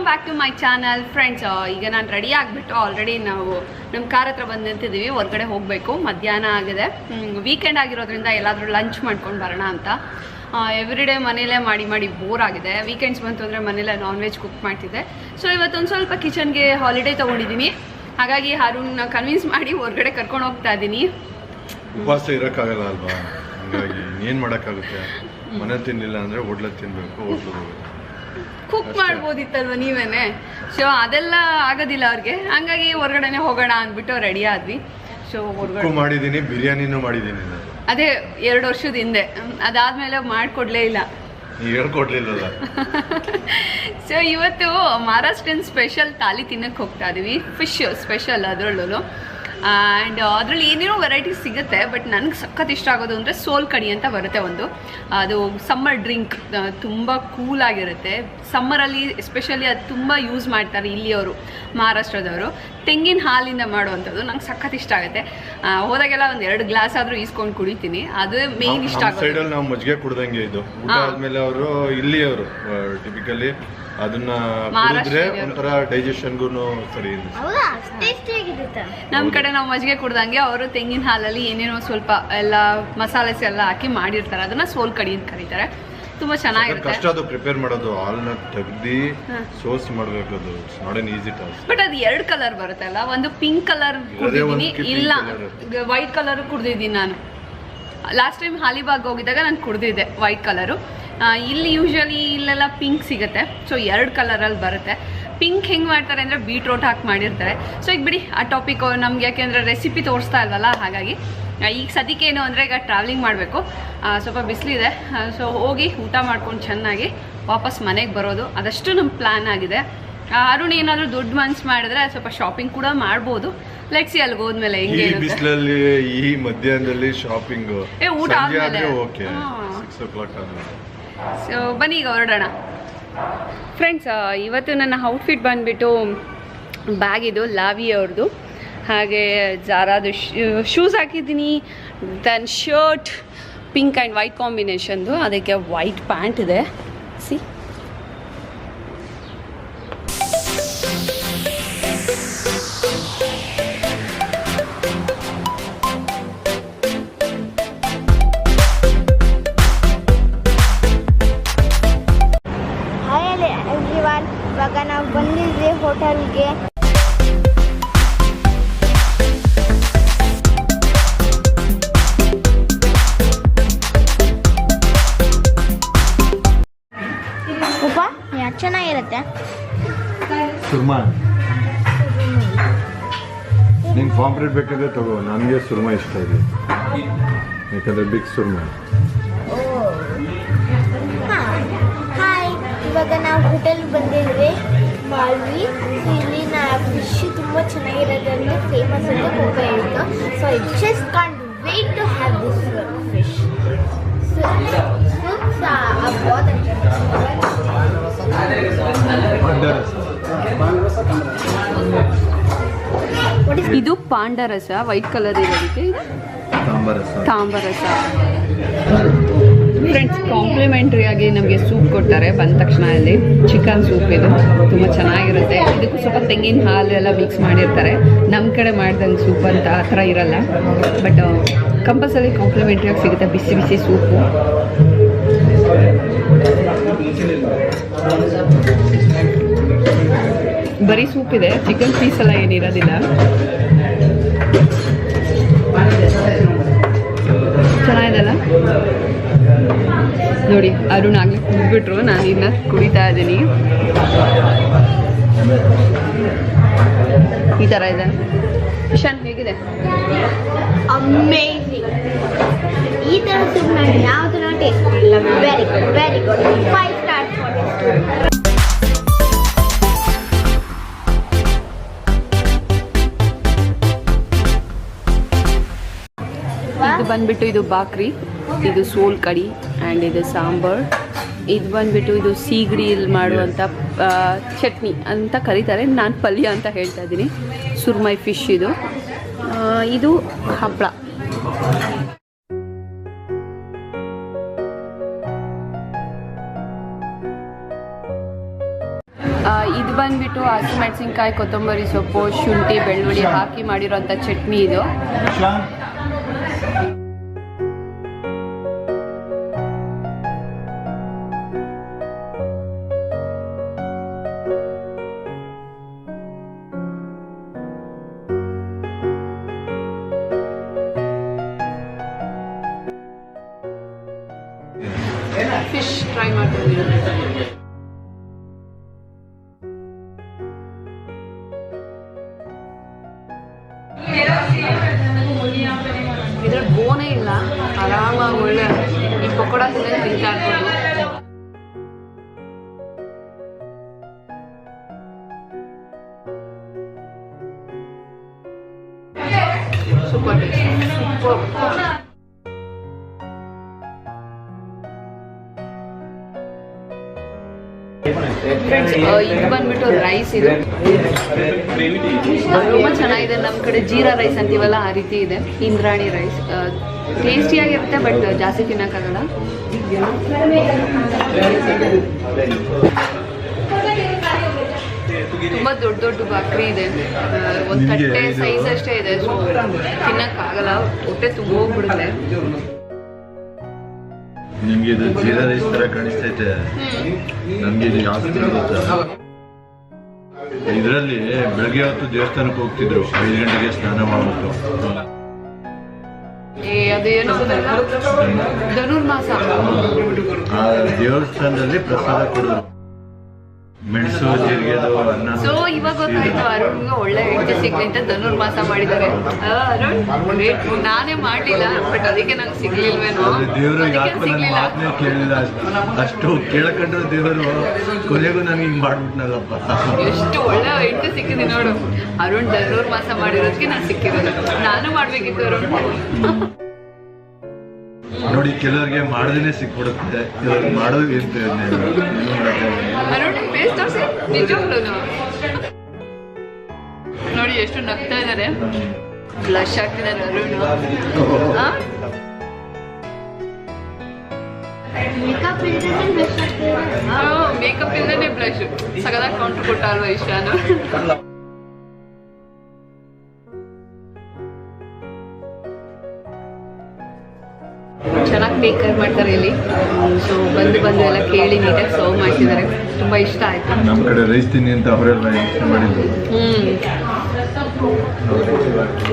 Back to my channel friends. ಈಗ ನಾನು ready ಆಗಿಬಿಟ್ಟು ಆಲ್ರೆಡಿ ನಾವು ನಮ್ಮ ಕಾರ್ ಹತ್ರ ಬಂದು ನಿಂತಿದ್ದೀವಿ. ಹೊರಗಡೆ ಹೋಗಬೇಕು, ಮಧ್ಯಾಹ್ನ ಆಗಿದೆ. ವೀಕೆಂಡ್ ಆಗಿರೋದ್ರಿಂದ ಎಲ್ಲಾದರೂ ಲಂಚ್ ಮಾಡ್ಕೊಂಡು ಬರೋಣ ಅಂತ. ಎವ್ರಿ ಡೇ ಮನೇಲೇ ಮಾಡಿ ಬೋರ್ ಆಗಿದೆ. ವೀಕೆಂಡ್ಸ್ ಬಂತು ಅಂದರೆ ಮನೇಲೆ ನಾನ್ ವೆಜ್ ಕುಕ್ ಮಾಡ್ತಿದ್ದೆ. ಸೊ ಇವತ್ತೊಂದು ಸ್ವಲ್ಪ ಕಿಚನ್ಗೆ ಹಾಲಿಡೇ ತೊಗೊಂಡಿದ್ದೀನಿ. ಹಾಗಾಗಿ ಅರುಣ್ನ ಕನ್ವಿನ್ಸ್ ಮಾಡಿ ಹೊರಗಡೆ ಕರ್ಕೊಂಡು ಹೋಗ್ತಾ ಇದ್ದೀನಿ. ಉಪವಾಸ ಇರೋಕ್ಕಾಗಲ್ಲ ಅಲ್ವಾ, ಹಾಗಾಗಿ ಏನು ಮಾಡೋಕ್ಕಾಗುತ್ತೆ. ಮನೆ ತಿನ್ನಲಿಲ್ಲ ಅಂದರೆ ಹೋಟ್ಲಲ್ಲಿ ತಿನ್ನಬೇಕು, ಹೋಟ್ಲಿಗೆ ಕುಕ್ ಮಾಡ್ಬೋದಿತ್ತಲ್ವ ನೀವೇನೆ. ಸೊ ಅದೆಲ್ಲ ಆಗೋದಿಲ್ಲ ಅವ್ರಿಗೆ, ಹಂಗಾಗಿ ಹೊರಗಡೆನೆ ಹೋಗೋಣ ಅಂದ್ಬಿಟ್ಟು ರೆಡಿ ಆದ್ವಿ. ಸೊ ಹೊರಗಡೆ ಮಾಡಿದ್ದೀನಿ, ಬಿರಿಯಾನಿನೂ ಮಾಡಿದ್ದೀನಿ. ಅದೇ 2 ವರ್ಷದ ಹಿಂದೆ. ಅದಾದ್ಮೇಲೆ ಮಾಡಿಕೊಡ್ಲೇ ಇಲ್ಲ, ಹೇಳ್ಕೊಡ್ಲಿಲ್ಲ. ಸೊ ಇವತ್ತು ಮಹಾರಾಷ್ಟ್ರನ್ ಸ್ಪೆಷಲ್ ಥಾಲಿ ತಿನ್ನಕ್ಕೆ ಹೋಗ್ತಾ ಇದೀವಿ. ಫಿಶ್ ಸ್ಪೆಷಲ್ ಅದರಲ್ಲೂ. ಆ್ಯಂಡ್ ಅದರಲ್ಲಿ ಏನೇನೋ ವೆರೈಟೀಸ್ ಸಿಗುತ್ತೆ. ಬಟ್ ನನಗೆ ಸಖತ್ ಇಷ್ಟ ಆಗೋದು ಅಂದರೆ ಸೋಲ್ ಕಡಿ ಅಂತ ಬರುತ್ತೆ ಒಂದು. ಅದು ಸಮ್ಮರ್ ಡ್ರಿಂಕ್, ತುಂಬ ಕೂಲಾಗಿರುತ್ತೆ. ಸಮ್ಮರಲ್ಲಿ ಎಸ್ಪೆಷಲಿ ಅದು ತುಂಬ ಯೂಸ್ ಮಾಡ್ತಾರೆ ಇಲ್ಲಿಯವರು, ಮಹಾರಾಷ್ಟ್ರದವರು. ತೆಂಗಿನ ಹಾಲಿಂದ ಮಾಡುವಂಥದ್ದು ನಂಗೆ ಸಖತ್ ಇಷ್ಟ ಆಗುತ್ತೆ. ಹೋದಾಗೆಲ್ಲ ಒಂದು 2 ಗ್ಲಾಸ್ ಆದರೂ ಈಸ್ಕೊಂಡು ಕುಡಿತೀನಿ. ಅದು ಮೇಯ್ನ್ ಇಷ್ಟ ಆಗೋದು. ಸೈಡಲ್ಲಿ ನಾವು ಮಜ್ಜಿಗೆ ಕುಡ್ದಂಗೆ ಇದು. ಊಟ ಆದ್ಮೇಲೆ ಅವರು ಇಲ್ಲಿಯವರು ಟಿಪಿಕಲಿ ಅದನ್ನ ಕುಡಿದ್ರೆ ಒಂಥರ ಡೈಜೆಷನ್ಗೂ ಸರಿ. ನಮ್ಮ ಕಡೆ ನಾವು ಮಜ್ಜಿಗೆ ಕುಡ್ದಂಗೆ ಅವರು ತೆಂಗಿನ ಹಾಲಲ್ಲಿ ಏನೇನೋ ಸ್ವಲ್ಪ ಎಲ್ಲ ಮಸಾಲೆಸ್ ಎಲ್ಲ ಹಾಕಿ ಮಾಡಿರ್ತಾರೆ. ಅದನ್ನ ಸೋಲ್ ಕಡಿ ಅಂತ ಕರೀತಾರೆ. ತುಂಬಾ ಚೆನ್ನಾಗಿರುತ್ತೆ. ಕಷ್ಟ ಅದು ಪ್ರಿಪೇರ್ ಮಾಡೋದು. ಹಾಲನ್ನ ತೆಗ್ದು ಸೋಸ್ ಮಾಡಬೇಕು. ಅದು it's not an easy task. But ಅದು 2 ಕಲರ್ ಬರುತ್ತಲ್ಲ, ಒಂದು ಪಿಂಕ್ ಕಲರ್ ಕುಡಿದಿದ್ದೀನಿ, ಇಲ್ಲ ವೈಟ್ ಕಲರ್ ಕುಡಿದಿದ್ದೀನಿ ನಾನು. ಲಾಸ್ಟ್ ಟೈಮ್ ಹಾಲಿಬಾಗ್ ಹೋಗಿದ್ದಾಗ ನಾನು ಕುಡಿದಿದ್ದೆ ವೈಟ್ ಕಲರು. ಇಲ್ಲಿ ಯೂಶ್ವಲಿ ಇಲ್ಲೆಲ್ಲ ಪಿಂಕ್ ಸಿಗುತ್ತೆ. ಸೊ 2 ಕಲರಲ್ಲಿ ಬರುತ್ತೆ. ಪಿಂಕ್ ಹೆಂಗೆ ಮಾಡ್ತಾರೆ ಅಂದರೆ ಬೀಟ್ರೋಟ್ ಹಾಕಿ ಮಾಡಿರ್ತಾರೆ. ಸೊ ಈಗ ಬಿಡಿ ಆ ಟಾಪಿಕ್ ನಮ್ಗೆ, ಯಾಕೆಂದರೆ ರೆಸಿಪಿ ತೋರಿಸ್ತಾ ಇಲ್ವಲ್ಲ. ಹಾಗಾಗಿ ಈಗ ಸದ್ಯಕ್ಕೆ ಏನು ಅಂದರೆ ಈಗ ಟ್ರಾವೆಲಿಂಗ್ ಮಾಡಬೇಕು, ಸ್ವಲ್ಪ ಬಿಸಿಲಿದೆ. ಸೊ ಹೋಗಿ ಊಟ ಮಾಡ್ಕೊಂಡು ಚೆನ್ನಾಗಿ ವಾಪಸ್ ಮನೆಗೆ ಬರೋದು, ಅದಷ್ಟು ನಮ್ಮ ಪ್ಲ್ಯಾನ್ ಆಗಿದೆ. ಅರುಣ್ ಏನಾದರೂ ದುಡ್ಡು ಮನ್ಸು ಮಾಡಿದ್ರೆ ಸ್ವಲ್ಪ ಶಾಪಿಂಗ್ ಕೂಡ ಮಾಡ್ಬೋದು. ಲೆಟ್ಸ್ ಸಿ ಅಲ್ಲಿಗೆ ಹೋದ್ಮೇಲೆ ಹೆಂಗೆ ಬಿಸಿಲಲ್ಲಿ ಈ ಮಧ್ಯಾಹ್ನದಲ್ಲಿ ಶಾಪಿಂಗ್ ಊಟ ಆದ್ಮೇಲೆ. ಸೊ ಬನ್ನಿ ಈಗ ಹೊರಡೋಣ ಫ್ರೆಂಡ್ಸ್. ಇವತ್ತು ನನ್ನ ಔಟ್ಫಿಟ್ ಬಂದುಬಿಟ್ಟು ಬ್ಯಾಗ್ ಇದು ಲಾವಿ ಅವ್ರದ್ದು, ಹಾಗೆ ಜಾರಾದು ಶೂಸ್ ಹಾಕಿದ್ದೀನಿ. Then shirt pink and white ಕಾಂಬಿನೇಷನ್ದು, ಅದಕ್ಕೆ ವೈಟ್ ಪ್ಯಾಂಟ್ ಇದೆ. ಸಿ ಇವಾಗ ನಾವು ಬಂದಿದ್ವಿ ಹೋಟೆಲ್ಗೆ. ಉಪ್ಪ ಯಾಕೆ ಚೆನ್ನಾಗಿರುತ್ತೆ. ಸುರ್ಮಾ ನಿಂಗೆ ಪಾಂಪ್ಲೆಟ್ ಬೇಕಾದ್ರೆ ತಗೋ. ನನಗೆ ಸುರ್ಮಾ ಇಷ್ಟ ಇದೆ, ಯಾಕಂದ್ರೆ ಬಿಗ್ ಸುರ್ಮಾ. ಹಾಯ್, ಇವಾಗ ನಾವು ಹೋಟೆಲ್ ಬಂದಿದ್ವಿ ಮಾಲ್ವಿ. ಇಲ್ಲಿ ಫಿಶ್ ತುಂಬ ಚೆನ್ನಾಗಿರೋದ್ರಿಂದ ಫೇಮಸ್ ಅಂತ ತುಂಬ ಹೇಳಿದ್ದು. So I just can't wait to have this fish. ಇದು ಪಾಂಡರಸ, ವೈಟ್ ಕಲರ್ ಇರೋದಕ್ಕೆ ತಾಂಬರಸ. ಫ್ರೆಂಡ್ಸ್, ಕಾಂಪ್ಲಿಮೆಂಟ್ರಿ ಆಗಿ ನಮಗೆ ಸೂಪ್ ಕೊಡ್ತಾರೆ ಬಂದ ತಕ್ಷಣ. ಇಲ್ಲಿ ಚಿಕನ್ ಸೂಪ್ ಇದು ತುಂಬ ಚೆನ್ನಾಗಿರುತ್ತೆ. ಇದಕ್ಕೂ ಸ್ವಲ್ಪ ತೆಂಗಿನ ಹಾಲು ಎಲ್ಲ ಮಿಕ್ಸ್ ಮಾಡಿರ್ತಾರೆ. ನಮ್ಮ ಕಡೆ ಮಾಡ್ದಂಗೆ ಸೂಪ್ ಅಂತ ಆ ಥರ ಇರಲ್ಲ. ಬಟ್ ಕಂಪಲ್ಸರಿ ಕಾಂಪ್ಲಿಮೆಂಟ್ರಿ ಆಗಿ ಸಿಗುತ್ತೆ ಬಿಸಿ ಬಿಸಿ ಸೂಪು. ಬರೀ ಸೂಪ್ ಇದೆ, ಚಿಕನ್ ಪೀಸ್ ಎಲ್ಲ ಏನಿರೋದಿಲ್ಲ. ಚೆನ್ನಾಗಿದೆಲ್ಲ ನೋಡಿ. ಅರುಣ್ ಆಗಲಿ ಕುಡಿದ್ಬಿಟ್ರು, ನಾನು ಇನ್ನು ಕುಡಿತಾ ಇದ್ದೀನಿ. ಈ ಥರ ಇದೆ. ಇಶಾನ್ ಹೇಗಿದೆ? ಅಮೇಜಿಂಗ್. ಈ ಥರ ಸೂಪ್ ನಾನು ಯಾವುದನ್ನ ಟೇಸ್ಟ್ ಮಾಡಿಲ್ಲ. Very good, very good. 5 stars for this. ಇದು ಬಂದ್ಬಿಟ್ಟು ಇದು ಬಾಕ್ರಿ, ಇದು ಸೋಲ್ ಕಡಿ ಆ್ಯಂಡ್ ಇದು ಸಾಂಬಾರ್. ಇದು ಬಂದ್ಬಿಟ್ಟು ಇದು ಸೀಗಡಿಯಲ್ಲಿ ಮಾಡುವಂಥ ಚಟ್ನಿ ಅಂತ ಕರೀತಾರೆ. ನಾನು ಪಲ್ಯ ಅಂತ ಹೇಳ್ತಾ ಇದ್ದೀನಿ. ಸುರ್ಮೈ ಫಿಶ್ ಇದು. ಇದು ಹಪ್ಪಳ. ಇದು ಬಂದ್ಬಿಟ್ಟು ಹಸಿಮೆಣಸಿನ್ಕಾಯಿ, ಕೊತ್ತಂಬರಿ ಸೊಪ್ಪು, ಶುಂಠಿ, ಬೆಳ್ಳುಳ್ಳಿ ಹಾಕಿ ಮಾಡಿರೋಂಥ ಚಟ್ನಿ ಇದು. ಫಿಶ್ ಟ್ರೈ ಮಾಡ್ತಿದ್ದೀನಿ. ಇದ್ರಲ್ಲಿ ಬೋನೇ ಇಲ್ಲ, ಆರಾಮಾಗಿ ಒಳ್ಳೆ ಈ ಪಕೋಡ ತಿಂತಾ ಇರ್ಬೋದು. Super super. ಇದು ಬಂದ್ಬಿಟ್ಟು ರೈಸ್, ಇದು ತುಂಬ ಚೆನ್ನಾಗಿದೆ. ನಮ್ಮ ಕಡೆ ಜೀರಾ ರೈಸ್ ಅಂತೀವಲ್ಲ ಆ ರೀತಿ ಇದೆ. ಇಂದ್ರಾಣಿ ರೈಸ್ ಟೇಸ್ಟಿಯಾಗಿರುತ್ತೆ, ಬಟ್ ಜಾಸ್ತಿ ತಿನ್ನೋಕ್ಕಾಗಲ್ಲ. ತುಂಬ ದೊಡ್ಡ ದೊಡ್ಡ ಬಾಕ್ರಿ ಇದೆ, ಒಂದು ತಟ್ಟೆ ಸೈಜ್ ಅಷ್ಟೇ ಇದೆ. ಸೊ ತಿನ್ನೋಕ್ಕಾಗಲ್ಲ, ಹೊಟ್ಟೆ ತುಂಬ ಹೋಗ್ಬಿಡುತ್ತೆ. ನಿಮ್ಗೆ ಇದು ಜೀರಾ ರೈಸ್ ತರ ಕಾಣಿಸ್ತೈತೆ, ನಮ್ಗೆ ಇದು ಜಾಸ್ತಿ ಆಗುತ್ತೆ. ಇದರಲ್ಲಿ ಬೆಳಗ್ಗೆ ಹೊತ್ತು ದೇವಸ್ಥಾನಕ್ಕೆ ಹೋಗ್ತಿದ್ರು, 5 ಗಂಟೆಗೆ ಸ್ನಾನ ಮಾಡ್ಬಿಟ್ಟು. ಅದೇನು ಧನುರ್ಮಾಸ, ಆ ದೇವಸ್ಥಾನದಲ್ಲಿ ಪ್ರಸಾದ ಕೊಡೋದು, ಮೆಣಸು, ಜೀರಿಗೆ, ಅನ್ನ. ಸೊ ಇವಾಗ ಗೊತ್ತಾಯ್ತು ಅರುಣ್ಗೆ ಒಳ್ಳೆ ಹೆಂಡತಿ ಸಿಗ್ಲಿ ಅಂತ ಧನುರ್ಮಾಸ ಮಾಡಿದ್ದಾರೆ. ಅರುಣ್ ಗ್ರೇಟ್. ನಾನೇ ಮಾಡಲಿಲ್ಲ, ಬಟ್ ಅದಕ್ಕೆ ನಂಗೆ ಸಿಗ್ಲಿಲ್ವೇನೋ, ದೇವರು ಯಾಕೋ ನನ್ನ ಮಾತನ್ನೇ ಕೇಳಿಲ್ಲ. ಅಷ್ಟು ಕೇಳ್ಕೊಂಡ್ರು ದೇವರು ಕೊನೆಗೂ ನನಗೆ ಹಿಂಗೆ ಮಾಡ್ಬಿಟ್ನಲ್ಲಪ್ಪ. ಎಷ್ಟು ಒಳ್ಳೆ ಹೆಂಡತಿ ಸಿಕ್ಕಿದೆ ನೋಡು. ಅರುಣ್ ಧನುರ್ಮಾಸ ಮಾಡಿರೋದಕ್ಕೆ ನಾನು ಸಿಕ್ಕಿರೋದು. ನಾನು ಮಾಡ್ಬೇಕಿತ್ತು ಅರುಣ್. ನೋಡಿ, ಕೆಲವರಿಗೆ ಮಾಡದೇನೆ ಸಿಕ್ಬಿಡುತ್ತೆ, ಕೆಲವ್ರಿಗೆ ಮಾಡೋದು ಇರ್ತದೆ. ಅರುಣ್ ಫೇಸ್ ತೋರಿಸಿ, ನಿಜವಾಗ್ಲೂ ನೋಡಿ ಎಷ್ಟು ನಗ್ತಾ ಇದ್ದಾರೆ. ಬ್ಲಶ್ ಆಗ್ತಿದ್ದಾರೆ ಅರುಣ್. ಮೇಕಪ್ ಇಲ್ಲದೇ ಬ್ಲಶ್. ಸಗದಾಗ ಕೌಂಟರ್ ಕೊಟ್ಟ ಅಲ್ವಾ ಇಶಾನು? ಚೆನ್ನಾಗಿ ಟೇಕ್ ಕೇರ್ ಮಾಡ್ತಾರೆ ಇಲ್ಲಿ. ಸೊ ಬಂದು ಎಲ್ಲ ಕೇಳಿ ನೀಟಾಗಿ ಸರ್ವ್ ಮಾಡ್ತಿದ್ದಾರೆ. ತುಂಬ ಇಷ್ಟ ಆಯ್ತು. ನಮ್ಮ ಕಡೆ ರೈಸ್ ತಿನ್ನಿ ಅಂತ ಅವರೆಲ್ಲ ಇಷ್ಟ ಮಾಡಿದ್ರು.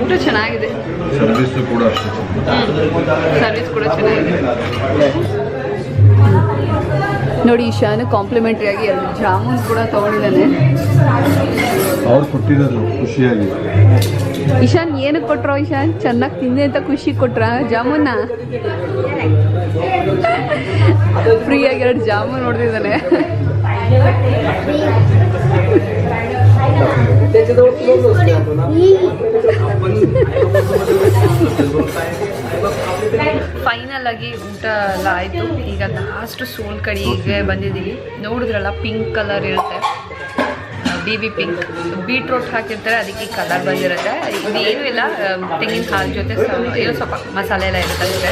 ಊಟ ಚೆನ್ನಾಗಿದೆ, ಸರ್ವಿಸ್ ಕೂಡ ಅಷ್ಟೇ. ಸರ್ವಿಸ್ ಕೂಡ ಚೆನ್ನಾಗಿದೆ. ನೋಡಿ, ಇಶಾನು ಕಾಂಪ್ಲಿಮೆಂಟ್ರಿ ಆಗಿ 2 ಜಾಮೂನ್ ಕೂಡ ತಗೊಂಡಿದ್ದಾನೆ. ಅವ್ರು ಕೊಟ್ಟಿರೋದು ಖುಷಿಯಾಗಿ. ಇಶಾನ್ ಏನಕ್ಕೆ ಕೊಟ್ರೋ? ಇಶಾನ್ ಚೆನ್ನಾಗಿ ತಿಂದೆ ಅಂತ ಖುಷಿ ಕೊಟ್ರ ಜಾಮೂನ್ನ? ಫ್ರೀಯಾಗಿ 2 ಜಾಮೂನ್ ನೋಡ್ತಿದ್ದಾನೆ. ಫೈನಲ್ ಆಗಿ ಊಟ ಎಲ್ಲ ಆಯಿತು. ಈಗ ಲಾಸ್ಟ್ ಸೋಲ್ ಕಡೆಗೆ ಬಂದಿದ್ದೀವಿ. ನೋಡಿದ್ರಲ್ಲ, ಪಿಂಕ್ ಕಲರ್ ಇರುತ್ತೆ, BB ಪಿಂಕ್. ಬೀಟ್ರೋಟ್ ಹಾಕಿರ್ತಾರೆ, ಅದಕ್ಕೆ ಕಲರ್ ಬಂದಿರುತ್ತೆ. ಇದು ಏನೂ ಇಲ್ಲ, ತೆಂಗಿನ ಹಾಲು ಜೊತೆ ಏನೋ ಸ್ವಲ್ಪ ಮಸಾಲೆ ಎಲ್ಲ ಇರುತ್ತೆ ಅಷ್ಟೇ.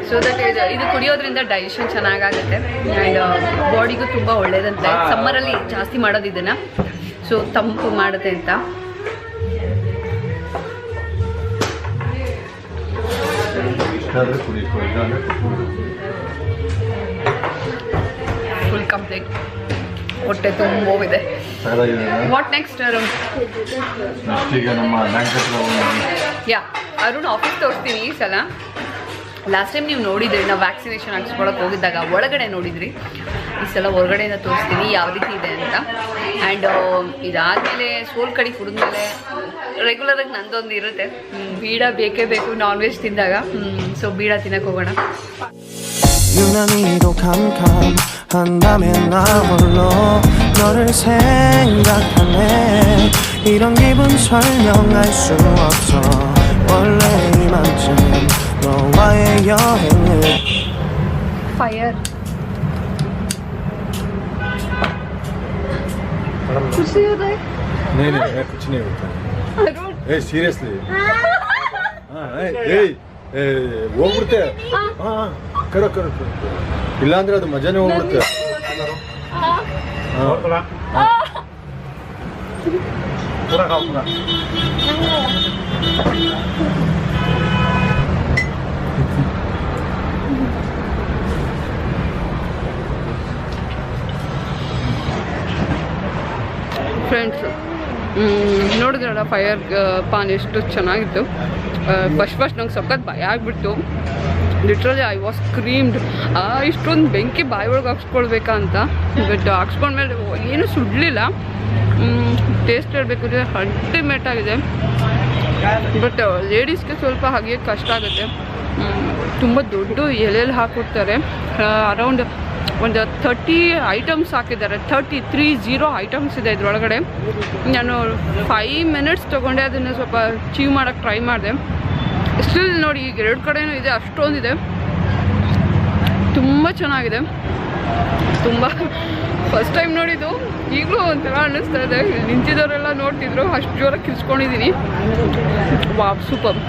ಸೊ ದಟ್ ಇದು ಕುಡಿಯೋದ್ರಿಂದ ಡೈಜೆಷನ್ ಚೆನ್ನಾಗಾಗುತ್ತೆ ಆ್ಯಂಡ್ ಬಾಡಿಗೂ ತುಂಬ ಒಳ್ಳೇದಂತೆ. ಸಮ್ಮರಲ್ಲಿ ಜಾಸ್ತಿ ಮಾಡೋದು ಇದನ್ನು, ಸೊ ತಂಪು ಮಾಡುತ್ತೆ ಅಂತ. ಫುಲ್ ಕಂಪ್ಲೀಟ್, ಹೊಟ್ಟೆ ತುಂಬ ಹೋಗಿದೆ. What next Arun? Yeah Arun office ತೋರಿಸ್ತೀನಿ ಈ ಸಲ. ಲಾಸ್ಟ್ ಟೈಮ್ ನೀವು ನೋಡಿದ್ರಿ, ನಾವು ವ್ಯಾಕ್ಸಿನೇಷನ್ ಹಾಕ್ಸ್ಕೊಳಕ್ಕೆ ಹೋಗಿದ್ದಾಗ ಒಳಗಡೆ ನೋಡಿದ್ರಿ. ಈ ಸಲ ಹೊರಗಡೆಯಿಂದ ತೋರಿಸ್ತೀನಿ ಯಾವ ರೀತಿ ಇದೆ ಅಂತ. ಆ್ಯಂಡ್ ಇದಾದಮೇಲೆ ಸೋಲ್ ಕಡೆ ಕುಡಿದ್ಮೇಲೆ ರೆಗ್ಯುಲರಾಗಿ ನಂದೊಂದು ಇರುತ್ತೆ, ಬೀಡ ಬೇಕೇ ಬೇಕು ನಾನ್ ವೆಜ್ ತಿಂದಾಗ. ಸೊ ಬೀಡ ತಿನ್ನಕ್ಕೆ ಹೋಗೋಣ. 유난히도 캄캄한다면 나 홀로 너를 생각하네. 이런 기분 설명할 수 없어. 원래 이맘쯤 너와의 여행을 फायर खुशी होता है? नहीं मैं कुछ नहीं होता. अरुण सीरियसली. ಹೋಗ್ಬಿಡ್ತೆ. ಕರೋ ಕರೋ ಕರೋ. ಇಲ್ಲಾಂದ್ರೆ ಅದು ಮಜಾನೇ ಹೋಗ್ಬಿಡುತ್ತೆ. ಫ್ರೆಂಡ್ಸ್ ನೋಡಿದ್ರಲ್ಲ ಫೈರ್ ಪಾನ್ ಎಷ್ಟು ಚೆನ್ನಾಗಿತ್ತು. ಫಸ್ಟ್ ನಂಗೆ ಸಖತ್ ಭಯ ಆಗಿಬಿಟ್ಟು ಲಿಟ್ರಲಿ ಐ ವಾಸ್ ಕ್ರೀಮ್ಡ್. ಇಷ್ಟೊಂದು ಬೆಂಕಿ ಬಾಯಿ ಒಳಗೆ ಹಾಕ್ಸ್ಕೊಳ್ಬೇಕಾ ಅಂತ. ಬಟ್ ಹಾಕ್ಸ್ಕೊಂಡ್ಮೇಲೆ ಏನೂ ಸುಡಲಿಲ್ಲ. ಟೇಸ್ಟ್ ಹೇಳಬೇಕಂದ್ರೆ ಅಲ್ಟಿಮೇಟ್ ಆಗಿದೆ. ಬಟ್ ಲೇಡೀಸ್ಗೆ ಸ್ವಲ್ಪ ಹಾಗೆ ಕಷ್ಟ ಆಗುತ್ತೆ. ತುಂಬ ದೊಡ್ಡ ಎಲೆಯಲ್ಲಿ ಹಾಕ್ಕೊಡ್ತಾರೆ. ಅರೌಂಡ್ ಒಂದು 30 ಐಟಮ್ಸ್ ಹಾಕಿದ್ದಾರೆ. 30 ಐಟಮ್ಸ್ ಇದೆ ಇದ್ರೊಳಗಡೆ. ನಾನು 5 ಮಿನಿಟ್ಸ್ ತೊಗೊಂಡೆ ಅದನ್ನು ಸ್ವಲ್ಪ ಚೀವ್ ಮಾಡೋಕ್ಕೆ ಟ್ರೈ ಮಾಡಿದೆ. ಸ್ಟಿಲ್ ನೋಡಿ ಈಗ 2 ಕಡೆನೂ ಇದೆ, ಅಷ್ಟೊಂದಿದೆ. ತುಂಬ ಚೆನ್ನಾಗಿದೆ. ತುಂಬ ಫಸ್ಟ್ ಟೈಮ್ ನೋಡಿದ್ದು, ಈಗಲೂ ಒಂಥರ ಅನ್ನಿಸ್ತಾ ಇದೆ. ನಿಂತಿದ್ದವರೆಲ್ಲ ನೋಡ್ತಿದ್ರು, ಅಷ್ಟು ಜೋರಾಗಿ ಕಿರ್ಸ್ಕೊಂಡಿದ್ದೀನಿ. Wow, super.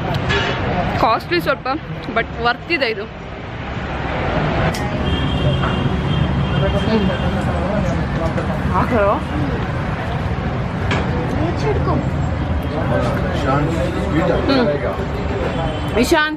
ಕಾಸ್ಟ್ಲಿ ಸ್ವಲ್ಪ, ಬಟ್ ವರ್ತ್ ಇದೆ ಇದು. ಇಶಾನ್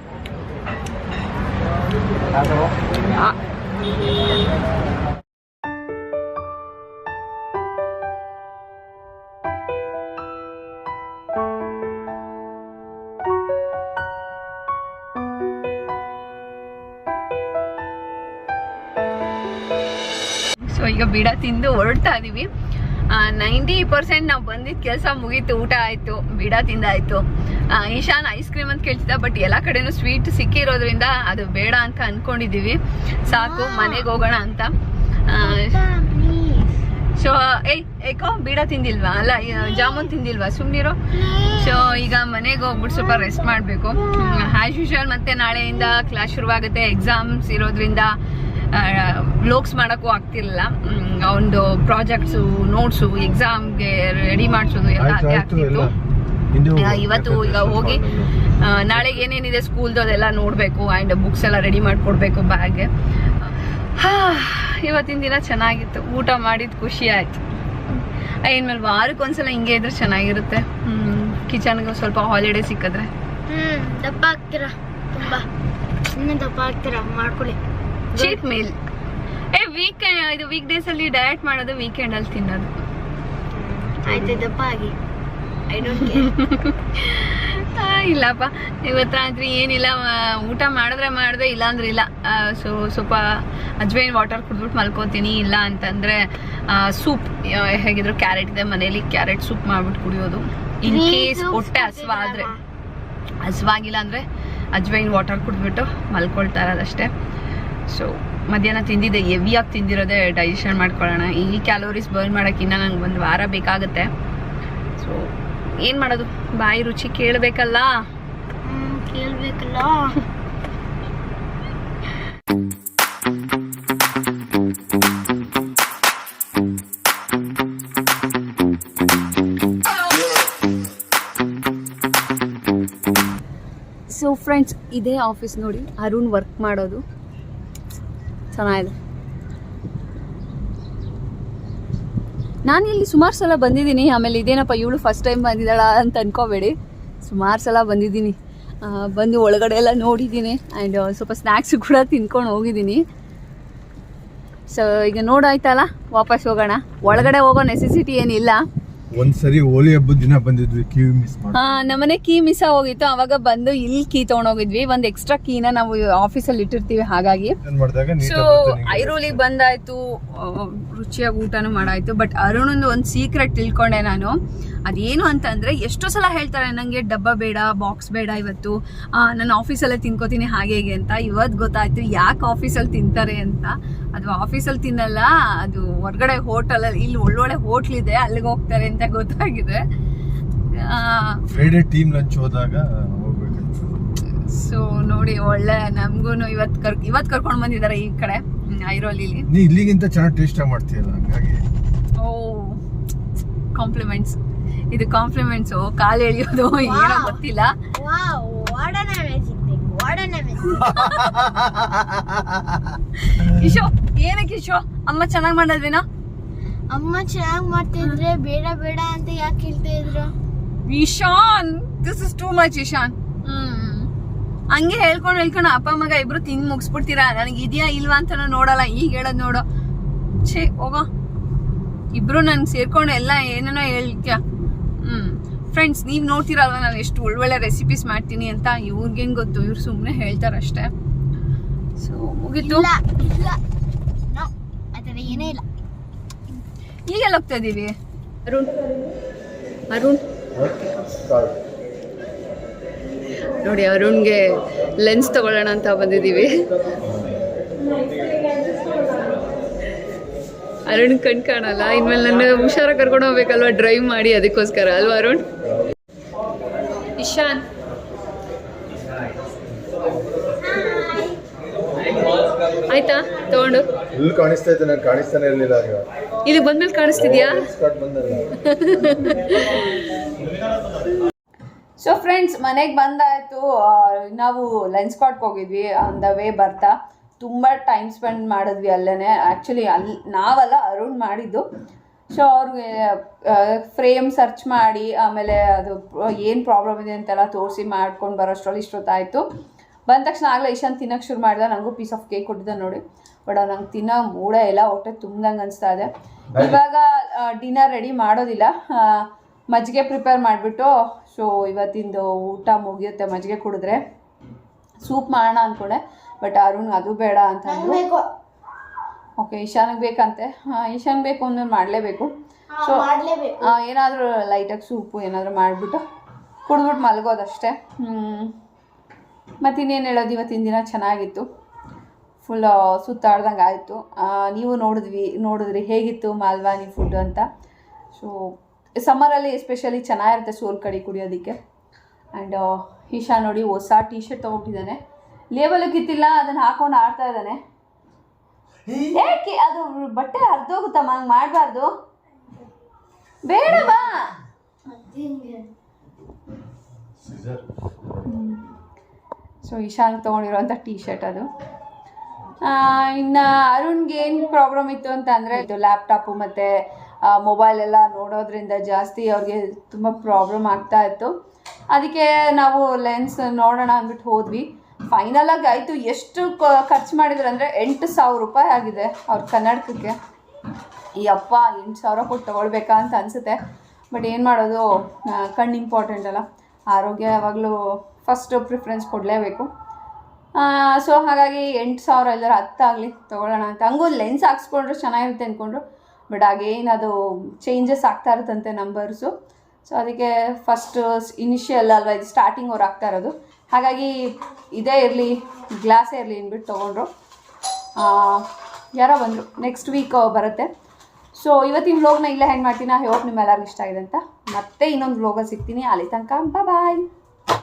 ಸೊ ಈಗ ಬೀಡ ತಿಂದು ಹೊರಡ್ತಾ ಇದೀವಿ. 90% ನಾವು ಬಂದಿದ್ದ ಕೆಲಸ ಮುಗೀತು. ಊಟ ಆಯಿತು, ಬೀಡ ತಿಂದಾಯಿತು. ಈಶಾನ್ ಐಸ್ ಕ್ರೀಮ್ ಅಂತ ಕೇಳ್ತಿದ್ದ, ಬಟ್ ಎಲ್ಲ ಕಡೆನೂ ಸ್ವೀಟ್ ಸಿಕ್ಕಿರೋದ್ರಿಂದ ಅದು ಬೇಡ ಅಂತ ಅಂದ್ಕೊಂಡಿದ್ದೀವಿ. ಸಾಕು, ಮನೆಗೆ ಹೋಗೋಣ ಅಂತ. ಸೊ ಏಕೋ ಬೀಡ ತಿಂದಿಲ್ವಾ? ಅಲ್ಲ, ಜಾಮೂನ್ ತಿಂದಿಲ್ವಾ? ಸುಮ್ಮನಿರೋ. ಸೊ ಈಗ ಮನೆಗೆ ಹೋಗ್ಬಿಟ್ಟು ಸ್ವಲ್ಪ ರೆಸ್ಟ್ ಮಾಡಬೇಕು. ಆ್ಯಸ್ ಯೂಶುವಲ್ ಮತ್ತೆ ನಾಳೆಯಿಂದ ಕ್ಲಾಸ್ ಶುರುವಾಗುತ್ತೆ. ಎಕ್ಸಾಮ್ಸ್ ಇರೋದ್ರಿಂದ ವ್ಲಾಗ್ಸ್ ಮಾಡೋಕ್ಕೂ ಆಗ್ತಿರಲಿಲ್ಲ. ಒಂದು ಪ್ರಾಜೆಕ್ಟ್ಸು, ನೋಟ್ಸು, ಎಕ್ಸಾಮ್ಗೆ ರೆಡಿ ಮಾಡಿಸೋದು ಎಲ್ಲ ಅದೇ ಆಗ್ತಿತ್ತು. ಇವತ್ತು ಈಗ ಹೋಗಿ ನಾಳೆಗೆ ಏನೇನಿದೆ ಸ್ಕೂಲ್ದು ಅದೆಲ್ಲ ನೋಡಬೇಕು. ಆ್ಯಂಡ್ ಬುಕ್ಸ್ ಎಲ್ಲ ರೆಡಿ ಮಾಡಿಕೊಡ್ಬೇಕು ಬ್ಯಾಗ್ಗೆ. ಇವತ್ತಿನ ದಿನ ಚೆನ್ನಾಗಿತ್ತು. ಊಟ ಮಾಡಿದ್ದು ಖುಷಿ ಆಯಿತು. ಇನ್ಮೇಲೆ ವಾರಕ್ಕೊಂದ್ಸಲ ಹಿಂಗೆ ಇದ್ರೆ ಚೆನ್ನಾಗಿರುತ್ತೆ. ಕಿಚನ್ಗೆ ಸ್ವಲ್ಪ ಹಾಲಿಡೇ ಸಿಕ್ಕಿದ್ರೆ. ದಪ್ಪ ಆಗ್ತೀರಾ, ತುಂಬ ಇನ್ನೂ ದಪ್ಪ ಆಗ್ತೀರಾ, ಮಾಡ್ಕೊಳ್ಳಿ. Cheat meal. ಇದು ವೀಕ್ ಡೇಸ್ ಅಲ್ಲಿ ಡಯಟ್ ಮಾಡೋದು, ವೀಕೆಂಡ್ ಅಲ್ಲಿ ತಿನ್ನೋದು. ಆಯ್ತು, ದಪ್ಪ ಆಗಿ. I don't care. ಇಲ್ಲಪ್ಪ, ಇವತ್ತು ರಾತ್ರಿ ಏನಿಲ್ಲ, ಊಟ ಮಾಡಿದ್ರೆ ಇಲ್ಲಾಂದ್ರೆ ಇಲ್ಲ. ಸೊ ಸ್ವಲ್ಪ ಅಜ್ವೈನ್ ವಾಟರ್ ಕುಡಿದ್ಬಿಟ್ಟು ಮಲ್ಕೋತೀನಿ. ಇಲ್ಲ ಅಂತಂದ್ರೆ ಸೂಪ್, ಹೇಗಿದ್ರು ಕ್ಯಾರೆಟ್ ಇದೆ ಮನೇಲಿ, ಕ್ಯಾರೆಟ್ ಸೂಪ್ ಮಾಡ್ಬಿಟ್ಟು ಕುಡಿಯೋದು. ಇನ್ ಕೇಸ್ ಹೊಟ್ಟೆ ಹಸ್ವಾಗಿಲ್ಲ ಅಂದ್ರೆ ಅಜ್ವೈನ್ ವಾಟರ್ ಕುಡಿದ್ಬಿಟ್ಟು ಮಲ್ಕೊಳ್ತಾ ಇರೋದಷ್ಟೇ. ಸೊ ಮಧ್ಯಾಹ್ನ ತಿಂದಿದ್ದೆ, ಹೆವಿಯಾಗಿ ತಿಂದಿರೋದೇ ಡೈಜೆಷನ್ ಮಾಡ್ಕೊಳ್ಳೋಣ. ಈ ಕ್ಯಾಲೋರೀಸ್ ಬರ್ನ್ ಮಾಡೋಕ್ಕೆ ಇನ್ನೂ ನಂಗೆ 1 ವಾರ ಬೇಕಾಗುತ್ತೆ. ಸೊ ಏನು ಮಾಡೋದು, ಬಾಯಿ ರುಚಿ ಕೇಳಬೇಕಲ್ಲ. ಸೊ ಫ್ರೆಂಡ್ಸ್, ಇದೇ ಆಫೀಸ್ ನೋಡಿ, ಅರುಣ್ ವರ್ಕ್ ಮಾಡೋದು. ಚೆನ್ನಾಗಿದೆ. ನಾನು ಇಲ್ಲಿ ಸುಮಾರು ಸಲ ಬಂದಿದ್ದೀನಿ. ಆಮೇಲೆ ಇದೇನಪ್ಪ ಇವಳು ಫಸ್ಟ್ ಟೈಮ್ ಬಂದಿದ್ದಾಳ ಅಂತ ಅನ್ಕೋಬೇಡಿ. ಸುಮಾರು ಸಲ ಬಂದಿದ್ದೀನಿ. ಬಂದು ಒಳಗಡೆ ಎಲ್ಲ ನೋಡಿದ್ದೀನಿ. ಆ್ಯಂಡ್ ಸ್ವಲ್ಪ ಸ್ನ್ಯಾಕ್ಸ್ ಕೂಡ ತಿನ್ಕೊಂಡು ಹೋಗಿದ್ದೀನಿ. ಸೊ ಈಗ ನೋಡಾಯ್ತಲ್ಲ, ವಾಪಸ್ ಹೋಗೋಣ. ಒಳಗಡೆ ಹೋಗೋ ನೆಸೆಸಿಟಿ ಏನಿಲ್ಲ. ಒಂದ್ಸರಿ ಹೋಳಿ ಹಬ್ಬದ ದಿನ ಬಂದಿದ್ವಿ, ಕೀ ಮಿಸ್ ಮಾಡಿ. ನಮ್ಮನೆ ಕೀ ಮಿಸ್ ಆಗೋಗಿತ್ತು. ಅವಾಗ ಬಂದು ಇಲ್ಲಿ ಕೀ ತಗೊಂಡೋಗಿದ್ವಿ. ಒಂದು ಎಕ್ಸ್ಟ್ರಾ ಕೀನ ನಾವು ಆಫೀಸಲ್ಲಿ ಇಟ್ಟಿರ್ತೀವಿ. ಹಾಗಾಗಿ ಸೊ ಐರೋಲಿಗೆ ಬಂದಾಯ್ತು, ರುಚಿಯಾಗಿ ಊಟನೂ ಮಾಡಾಯ್ತು. ಬಟ್ ಅರುಣಂದು ಒಂದು ಸೀಕ್ರೆಟ್ ತಿಳ್ಕೊಂಡೆ ನಾನು. ಅದೇನು ಅಂತಂದ್ರೆ, ಎಷ್ಟೋ ಸಲ ಹೇಳ್ತಾರೆ ನಂಗೆ ಡಬ್ಬ ಬೇಡ, ಬಾಕ್ಸ್ ಬೇಡ, ಇವತ್ತು ನಾನು ಆಫೀಸಲ್ಲೇ ತಿನ್ಕೋತೀನಿ ಹಾಗೆ ಹೀಗೆ ಅಂತ. ಇವತ್ತು ಗೊತ್ತಾಯ್ತು ಯಾಕೆ ಆಫೀಸಲ್ಲಿ ತಿಂತಾರೆ ಅಂತ. ಅದು ಆಫೀಸಲ್ಲಿ ತಿನ್ನಲ್ಲ, ಅದು ಹೊರಗಡೆ ಹೋಟೆಲಲ್ಲಿ, ಇಲ್ಲಿ ಒಳ್ಳೊಳ್ಳೆ ಹೋಟ್ಲ್ ಇದೆ, ಅಲ್ಲಿಗೆ ಹೋಗ್ತಾರೆ ಅಂತ ಗೊತ್ತಾಗಿದೆ. ಫ್ರೈಡೆ ಟೀಮ್ ಲಂಚ್ ಹೋದಾಗ ಹೋಗ್ಬೇಕಂತ. ಸೊ ನೋಡಿ, ಒಳ್ಳೆ ನಮಗೂ ಇವತ್ತು ಕರ್ಕೊಂಡು ಬಂದಿದ್ದಾರೆ ಈ ಕಡೆ ಐರೋಲಿಲಿ. ನೀ ಇಲ್ಲಿಗಿಂತ ಚೆನ್ನಾಗಿ ಟೇಸ್ಟ್ ಮಾಡ್ತೀಯಲ್ಲ, ಹಾಗಾಗಿ. ಓ, ಕಾಂಪ್ಲಿಮೆಂಟ್ಸ್. ಇದು ಕಾಂಪ್ಲಿಮೆಂಟ್ಸು, ಕಾಲು ಎಳಿಯೋದು ಏನೋ ಗೊತ್ತಿಲ್ಲ. ಇಶೋ ಏನಕ್ಕೆ ಇಶೋ ಅಮ್ಮ ಚೆನ್ನಾಗಿ ಮಾಡಿದ್ವಿನಾ? ಅಮ್ಮ ಚೆನ್ನಾಗಿ ಮಾಡ್ತಿದ್ರೆ ಬೇಡ ಬೇಡ ಅಂತ ಯಾಕೆ ಹೇಳ್ತಾ ಇದ್ರು? Ishan, this is too much Ishan. ಹಂಗೆ ಹೇಳ್ಕೊಂಡು ಅಪ್ಪ ಮಗ ಇಬ್ರು ತಿಂದು ಮುಗಿಸ್ಬಿಡ್ತೀರಾ. ನನಗೆ ಇದೆಯಾ ಇಲ್ವಾ ಅಂತ ನೋಡಲ್ಲ, ಈಗ ಹೇಳೋದು ನೋಡು. ಛೇ ಹೋಗೋ, ಇಬ್ರು ನನ್ಗೆ ಸೇರ್ಕೊಂಡು ಎಲ್ಲ ಏನೇನೋ ಹೇಳ್ತೀಯ. ಫ್ರೆಂಡ್ಸ್, ನೀವು ನೋಡ್ತೀರಲ್ವ ನಾನು ಎಷ್ಟು ಒಳ್ಳೊಳ್ಳೆ ರೆಸಿಪೀಸ್ ಮಾಡ್ತೀನಿ ಅಂತ. ಇವ್ರಿಗೇನು ಗೊತ್ತು, ಇವ್ರು ಸುಮ್ಮನೆ ಹೇಳ್ತಾರಷ್ಟೇ. ಸೊ ಮುಗೀತು. ಏನೇ ಇಲ್ಲ. ಈಗೆಲ್ಲ ಹೋಗ್ತಾ ಇದೀವಿ? ಅರುಣ್ ನೋಡಿ, ಅರುಣ್ಗೆ ಲೆನ್ಸ್ ತಗೊಳ್ಳೋಣ ಅಂತ ಬಂದಿದ್ದೀವಿ. ಅರುಣ್ ಕಣ್ ಕಾಣಲ್ಲ, ಇನ್ಮೇಲೆ ನನ್ನ ಹುಷಾರಾಗಿ ಕರ್ಕೊಂಡು ಹೋಗ್ಬೇಕಲ್ವ ಡ್ರೈವ್ ಮಾಡಿ, ಅದಕ್ಕೋಸ್ಕರ ಅಲ್ವಾ ಅರುಣ್? ಇಶಾನ್ ಆಯ್ತಾ ತಗೊಂಡು? ಇಲ್ಲಿ ಕಾಣಿಸ್ತಾ ಇತ್ತು, ನಾನು ಕಾಣಿಸ್ತಾನೆ ಇರಲಿಲ್ಲ. ಇಲ್ಲಿ ಬಂದ್ಮೇಲೆ ಕಾಣಿಸ್ತಿದ್ಯಾ? ಸೊ ಫ್ರೆಂಡ್ಸ್, ಮನೆಗೆ ಬಂದಾಯಿತು. ನಾವು ಲೆನ್ಸ್ ಸ್ಪಾಟ್ಗೆ ಹೋಗಿದ್ವಿ. ಆನ್ ದ ವೇ ಬರ್ತಾ ತುಂಬ ಟೈಮ್ ಸ್ಪೆಂಡ್ ಮಾಡಿದ್ವಿ ಅಲ್ಲೇ. ಆ್ಯಕ್ಚುಲಿ ಅಲ್ಲಿ ನಾವಲ್ಲ, ಅರುಣ್ ಮಾಡಿದ್ದು. ಸೊ ಅವ್ರಿಗೆ ಫ್ರೇಮ್ ಸರ್ಚ್ ಮಾಡಿ ಆಮೇಲೆ ಅದು ಏನು ಪ್ರಾಬ್ಲಮ್ ಇದೆ ಅಂತೆಲ್ಲ ತೋರಿಸಿ ಮಾಡ್ಕೊಂಡು ಬರೋಷ್ಟರಲ್ಲಿ ಇಷ್ಟೊತ್ತಾಯಿತು. ಬಂದ ತಕ್ಷಣ ಆಗಲೇ ಇಶಾನ್ ತಿನ್ನೋಕ್ಕೆ ಶುರು ಮಾಡಿದ. ನನಗೂ ಪೀಸ್ ಆಫ್ ಕೇಕ್ ಕೊಟ್ಟಿದ್ದ ನೋಡಿ. ಬಟ್ ನಂಗೆ ತಿನ್ನೋ ಮೂಡೇ ಇಲ್ಲ, ಹೊಟ್ಟೆ ತುಂಬ್ದಂಗೆ ಅನಿಸ್ತಾ ಇದೆ. ಇವಾಗ ಡಿನ್ನರ್ ರೆಡಿ ಮಾಡೋದಿಲ್ಲ, ಮಜ್ಜಿಗೆ ಪ್ರಿಪೇರ್ ಮಾಡಿಬಿಟ್ಟು. ಸೊ ಇವತ್ತಿಂದು ಊಟ ಮುಗಿಯುತ್ತೆ ಮಜ್ಜಿಗೆ ಕುಡಿದ್ರೆ. ಸೂಪ್ ಮಾಡೋಣ ಅಂದ್ಕೊಂಡೆ, ಬಟ್ ಅರುಣ್ ಅದು ಬೇಡ ಅಂತ ಅಂದ್ರು. ಓಕೆ, ಇಶಾನಿಗೆ ಬೇಕಂತೆ. ಇಶಾನ್ಗೆ ಬೇಕು ಅಂದ್ರೆ ಮಾಡಲೇಬೇಕು. ಸೊ ಏನಾದರೂ ಲೈಟಾಗಿ ಸೂಪು ಏನಾದರೂ ಮಾಡಿಬಿಟ್ಟು ಕುಡಿದ್ಬಿಟ್ಟು ಮಲಗೋದಷ್ಟೇ. ಮತ್ತಿನ್ನೇನು ಹೇಳೋದು, ಇವತ್ತಿನ ದಿನ ಚೆನ್ನಾಗಿತ್ತು. ಫುಲ್ ಸುತ್ತಾಡ್ದಂಗೆ ಆಯಿತು. ನೀವು ನೋಡಿದ್ರಿ ಹೇಗಿತ್ತು ಮಾಲ್ವಾನಿ ಫುಡ್ ಅಂತ. ಸೊ ಸಮ್ಮರಲ್ಲಿ ಎಸ್ಪೆಷಲಿ ಚೆನ್ನಾಗಿರುತ್ತೆ ಸೋಲ್ ಕಡಿ ಕುಡಿಯೋದಕ್ಕೆ. ಆ್ಯಂಡ್ ಈಶಾ ನೋಡಿ ಹೊಸ ಟೀ ಶರ್ಟ್ ತೊಗೊಂಡಿದ್ದಾನೆ. ಲೇಬಲ್ ಕಿತ್ತಿಲ್ಲ, ಅದನ್ನು ಹಾಕೊಂಡು ಆಡ್ತಾ ಇದ್ದಾನೆ. ಏಕೆ ಅದು ಬಟ್ಟೆ ಹರಿದೋಗುತ್ತಮ್ಮ, ಹಂಗೆ ಮಾಡಬಾರ್ದು. ಬೇಡ ಬಾ. ಸೊ ಇಶಾನ್ ತೊಗೊಂಡಿರೋಂಥ ಟೀ ಶರ್ಟ್ ಅದು. ಇನ್ನು ಅರುಣ್ಗೆ ಏನು ಪ್ರಾಬ್ಲಮ್ ಇತ್ತು ಅಂತ ಅಂದರೆ, ಇದು ಲ್ಯಾಪ್ಟಾಪು ಮತ್ತು ಮೊಬೈಲ್ ಎಲ್ಲ ನೋಡೋದ್ರಿಂದ ಜಾಸ್ತಿ ಅವ್ರಿಗೆ ತುಂಬ ಪ್ರಾಬ್ಲಮ್ ಆಗ್ತಾ ಇತ್ತು. ಅದಕ್ಕೆ ನಾವು ಲೆನ್ಸ್ ನೋಡೋಣ ಅಂದ್ಬಿಟ್ಟು ಹೋದ್ವಿ. ಫೈನಲಾಗಿ ಆಯಿತು. ಎಷ್ಟು ಖರ್ಚು ಮಾಡಿದ್ರು ಅಂದರೆ 8,000 ರೂಪಾಯಿ ಆಗಿದೆ ಅವ್ರ ಕನ್ನಡಕಕ್ಕೆ. ಈ ಅಪ್ಪ 8,000 ಕೊಟ್ಟು ತೊಗೊಳ್ಬೇಕಾ ಅಂತ ಅನಿಸುತ್ತೆ. ಬಟ್ ಏನು ಮಾಡೋದು, ಕಣ್ಣು ಇಂಪಾರ್ಟೆಂಟ್ ಅಲ್ಲ, ಆರೋಗ್ಯ ಯಾವಾಗಲೂ ಫಸ್ಟ್ ಪ್ರಿಫರೆನ್ಸ್ ಕೊಡಲೇಬೇಕು. ಸೊ ಹಾಗಾಗಿ 8,000 ಎಲ್ಲರೂ 10 ಆಗಲಿ ತೊಗೊಳ್ಳೋಣ ಅಂತ. ಹಂಗೂ ಲೆನ್ಸ್ ಹಾಕ್ಸ್ಕೊಂಡ್ರೆ ಚೆನ್ನಾಗಿರುತ್ತೆ ಅಂದ್ಕೊಂಡ್ರು. ಬಟ್ ಹಾಗೇನು ಅದು ಚೇಂಜಸ್ ಆಗ್ತಾ ಇರುತ್ತಂತೆ ನಂಬರ್ಸು. ಸೊ ಅದಕ್ಕೆ ಫಸ್ಟ್ ಇನಿಷಿಯಲ್ ಅಲ್ವಾ, ಇದು ಸ್ಟಾರ್ಟಿಂಗ್ ಅವ್ರು ಆಗ್ತಾ ಇರೋದು. ಹಾಗಾಗಿ ಇದೇ ಇರಲಿ, ಗ್ಲಾಸೇ ಇರಲಿ ಅಂದ್ಬಿಟ್ಟು ತೊಗೊಂಡ್ರು. ಯಾರೋ ಬಂದರು, ನೆಕ್ಸ್ಟ್ ವೀಕ್ ಬರುತ್ತೆ. ಸೊ ಇವತ್ತಿನ ವ್ಲಾಗ್ನ ಇಲ್ಲೇ ಹೆಂಗೆ ಮಾಡ್ತೀನಿ. ಐ ಹೋಪ್ ನಿಮ್ಮೆಲ್ಲರಿಗೂ ಇಷ್ಟ ಆಗಿದೆ ಅಂತ. ಮತ್ತೆ ಇನ್ನೊಂದು ವ್ಲಾಗಲ್ಲಿ ಸಿಗ್ತೀನಿ. ಅಲ್ಲಿ ತನಕ ಬಾಯ್.